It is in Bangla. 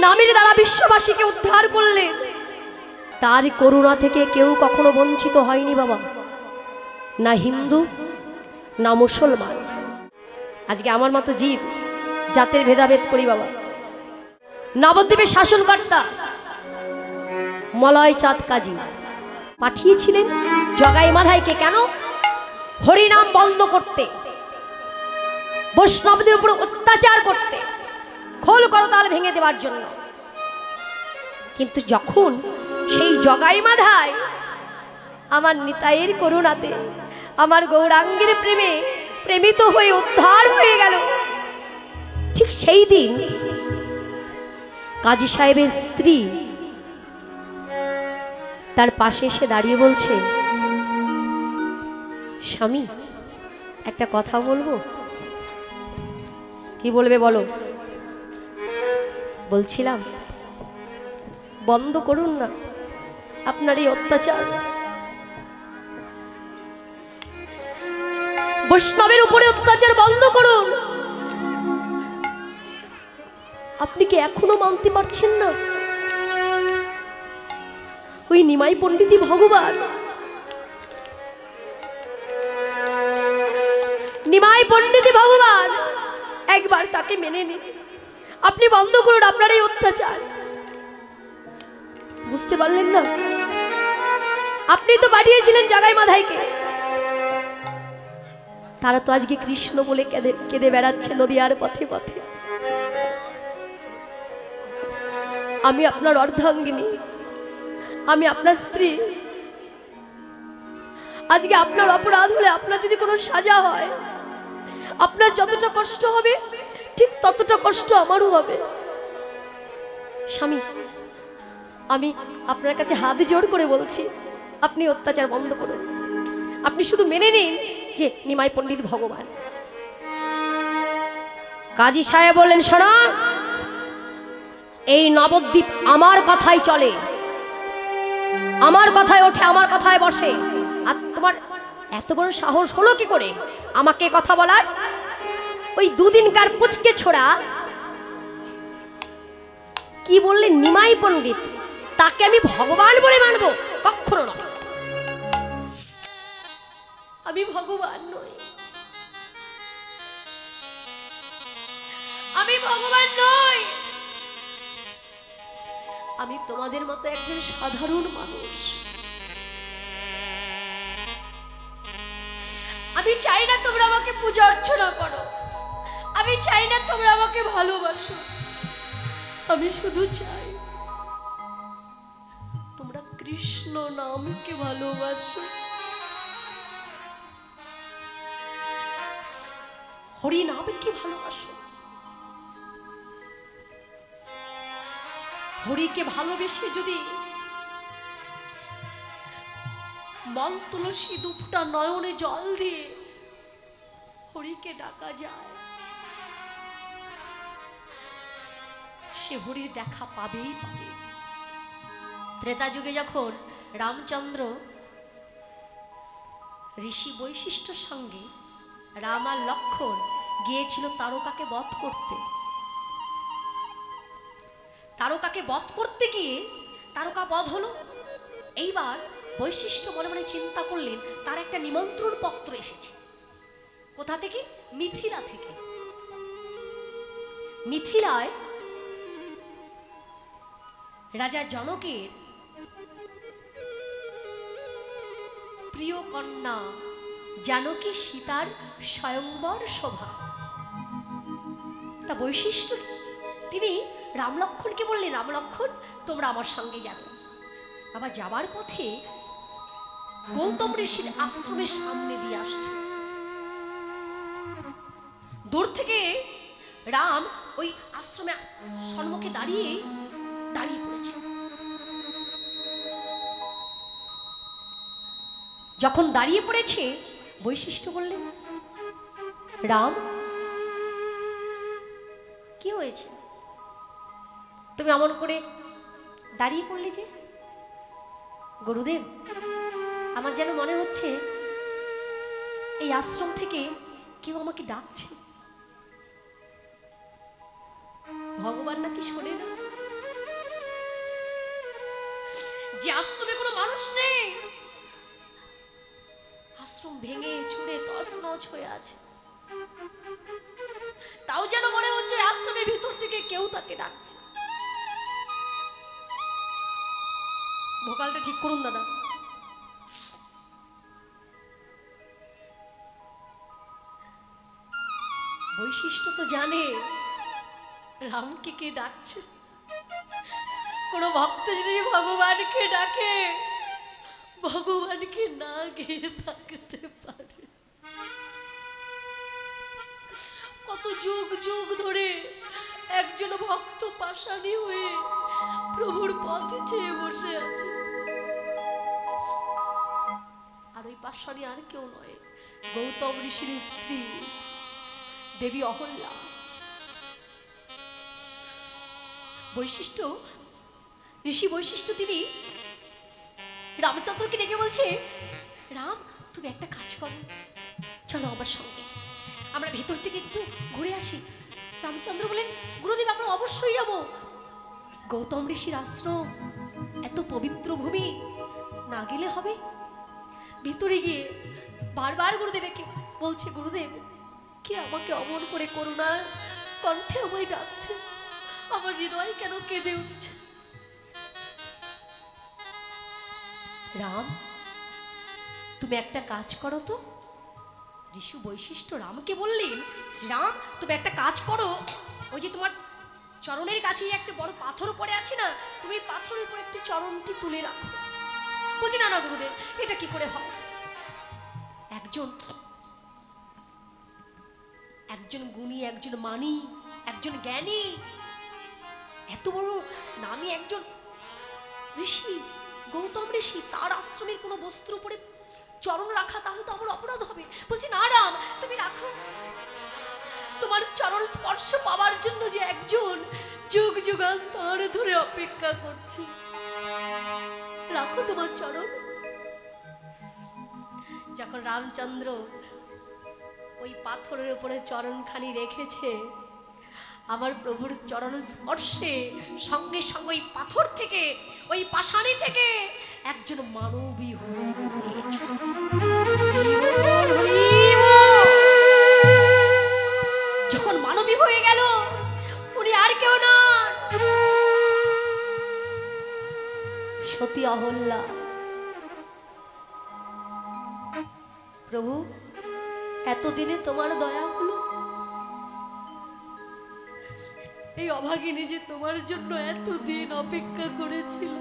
নামের দ্বারা বিশ্ববাসীকে উদ্ধার করলেন, তার করুণা থেকে কেউ কখনো বঞ্চিত হয়নি বাবা, না হিন্দু না মুসলমান। আজকে আমার মতো জীব জাতের ভেদাভেদ করি বাবা। নবদ্বীপের শাসনকর্তা মলয় চাঁদ কাজী পাঠিয়েছিলেন জগাই মাধাইকে, কেন? হরিনাম বন্ধ করতে, বৈষ্ণবদের উপর অত্যাচার করতে, খোল করতাল ভেঙে দেওয়ার জন্য। কিন্তু যখন সেই জগাই মাধাই আমার নিতাইয়ের করুণাতে, আমার গৌরাঙ্গের প্রেমে প্রেমিত হয়ে উদ্ধার হয়ে গেল, ঠিক সেই দিন কাজী সাহেবের স্ত্রী তার পাশে এসে দাঁড়িয়ে বলছে, স্বামী একটা কথা বলবো। কি বলবে বলো? বলছিলাম বন্ধ করুন না আপনার এই অত্যাচার, বৈষ্ণবের উপরে অত্যাচার বন্ধ করুন। আপনি কি এখনো মানতে পারছেন না ওই নিমাই পণ্ডিতই ভগবান? নিমাই পণ্ডিতই ভগবান, একবার তাকে মেনে নিন। আপনি বন্ধ করুন আপনার এই অত্যাচার। বুঝতে পারলেন না? আপনি তো পাঠিয়েছিলেন জগাই মাধাইকে, তারা তো আজকে কৃষ্ণ বলে কেঁদে কেঁদে বেড়াচ্ছে নদীয়ার পথে পথে। আমি আপনার অর্ধাঙ্গিনী, আমি আপনার স্ত্রী। আজকে আপনার অপরাধ হলে, আপনার যদি কোনো সাজা হয়, আপনার যতটা কষ্ট হবে ঠিক ততটা কষ্ট আমারও হবে। স্বামী, আমি আপনার কাছে হাত জোড় করে বলছি, আপনি অত্যাচার বন্ধ করুন। আপনি শুধু মেনে নিন যে নিমাই পণ্ডিত ভগবান। কাজী সাহেব বললেন, শোনো, এই নবদ্বীপ আমার কথাই চলে, আমার কথায় ওঠে, আমার কথায় বসে। আর তোমার এত বড় সাহস হলো কি করে আমাকে কথা বলার? ওই দুদিনকার পুচকে ছোড়া কি বললেন নিমাই পণ্ডিত, তাকে আমি ভগবান বলে মানবো? কখনো নয়, আমি ভগবান নই, আমি ভগবান নই, আমি তোমাদের মতো একজন সাধারণ মানুষ। আমি চাই না তোমরা আমাকে পূজা অর্চনা করো, আমি চাই না তোমরা আমাকে ভালোবাসো, আমি শুধু চাই তোমরা কৃষ্ণ নামকে ভালোবাসো, হরি নামকে ভালোবাসো। হরিকে ভালোবেসে যদি মল তুলসী দুফটা নয়নে জল দিয়ে হরিকে ডাকা যায়, সে হরির দেখা পাবেই পাবে। ত্রেতা যুগে যখন রামচন্দ্র ঋষি বৈশিষ্ট্যর সঙ্গে রাম আর লক্ষ্মণ গিয়েছিল তারকাকে বধ করতে, তারকাকে বধ করতে গিয়ে তারকা বধ হলো। এইবার বৈশিষ্ট্য মনে মনে চিন্তা করলেন, তার একটা নিমন্ত্রণ পত্র এসেছে। কোথা থেকে? মিথিলা থেকে। মিথিলায় রাজা জনকের প্রিয় কন্যা জানকী সীতার স্বয়ংবর সভা। তা বৈশিষ্ট্য তিনি রাম লক্ষ্মণকে বললেন, রাম লক্ষ্মণ তোমরা আমার সঙ্গে যাবে। আবার যাবার পথে গৌতম ঋষির আশ্রমের সামনে দিয়ে আসছে। দূর থেকে রাম ওই আশ্রমে সম্মুখে দাঁড়িয়ে পড়েছে। যখন দাঁড়িয়ে পড়েছে, বৈশিষ্ট্য বললেন, রাম কি হয়েছে, তুমি এমন করে দাঁড়িয়ে পড়লে যে? গুরুদেব, আমার যেন মনে হচ্ছে এই আশ্রম থেকে কেউ আমাকে ডাকছে। ভগবান নাকি শোনে না? যে আশ্রমে কোনো মানুষ নেই, আশ্রম ভেঙে চুরে তছনছ হয়ে আছে, তাও যেন মনে হচ্ছে আশ্রমের ভিতর থেকে কেউ তাকে ডাকছে। ভোকালটা ঠিক করুন দাদা। বৈশিষ্ট্য তো জানে রামকে কে ডাকছে। কোন ভক্ত যদি ভগবানকে ডাকে, ভগবানকে না গিয়ে থাকতে পারে। কত যুগ যুগ ধরে একজন ভক্ত পাষাণী হয়ে প্রভুর পথে চেয়ে বসে আছে, আর ওই পাষাণী আর কেউ নয়, গৌতম ঋষির স্ত্রী দেবী অহল্যা। বৈশিষ্ট্য, ঋষি বৈশিষ্ট্য তিনি রামচন্দ্রকে ডেকে বলছে, রাম তুমি একটা কাজ করো, চলো আমার সঙ্গে, আমরা ভেতর থেকে একটু ঘুরে আসি। রামচন্দ্র বলেন, গুরুদেব আমরা অবশ্যই যাবো। গৌতম ঋষির আশ্রম, এত পবিত্র ভূমি, না গেলে হবে? ভিতরে গিয়ে বারবার গুরুদেবকে বলছে, গুরুদেব কে আমাকে অমন করে করুণার কণ্ঠে আমায় ডাকছে, আমার হৃদয় কেন কেঁদে উঠছে। রাম তুমি একটা কাজ করো তো। ঋষি বৈশিষ্ট্য রামকে বললেন, শ্রীরাম তুমি একটা কাজ করো, ওই যে তোমার চরণের কাছে একটা বড় পাথর পড়ে আছে না, তুমি পাথরের উপর একটু চরণটি তুলে রাখো। বুঝি না না গুরুদেব, এটা কি করে হয়? একজন গুণী, একজন মানি, একজন জ্ঞানী, এত বড় নামী একজন ঋষি, গৌতম ঋষি, তার আশ্রমের কোনো বস্ত্র উপরে চরণ রাখা তাহলে তো আমার অপরাধ হবে। বলছি না রাম তুমি রাখো, তোমার চরণ স্পর্শ পাওয়ার জন্য যে একজন যুগ যুগান্তর ধরে অপেক্ষা করছে, রাখো তোমার চরণ। যখন রামচন্দ্র ওই পাথরের উপরে চরণখানি রেখেছে, আমার প্রভুর চরণ স্পর্শে সঙ্গে সঙ্গে ওই পাথর থেকে, ওই পাষাণী থেকে একজন মানবী হয়ে যখন মানবী হয়ে গেল, উনি আর কেউ না, সতী অহল্যা। প্রভু এতদিনে তোমার দয়া হলো, এই অভাগিনী যে তোমার জন্য এতদিন অপেক্ষা করেছিল,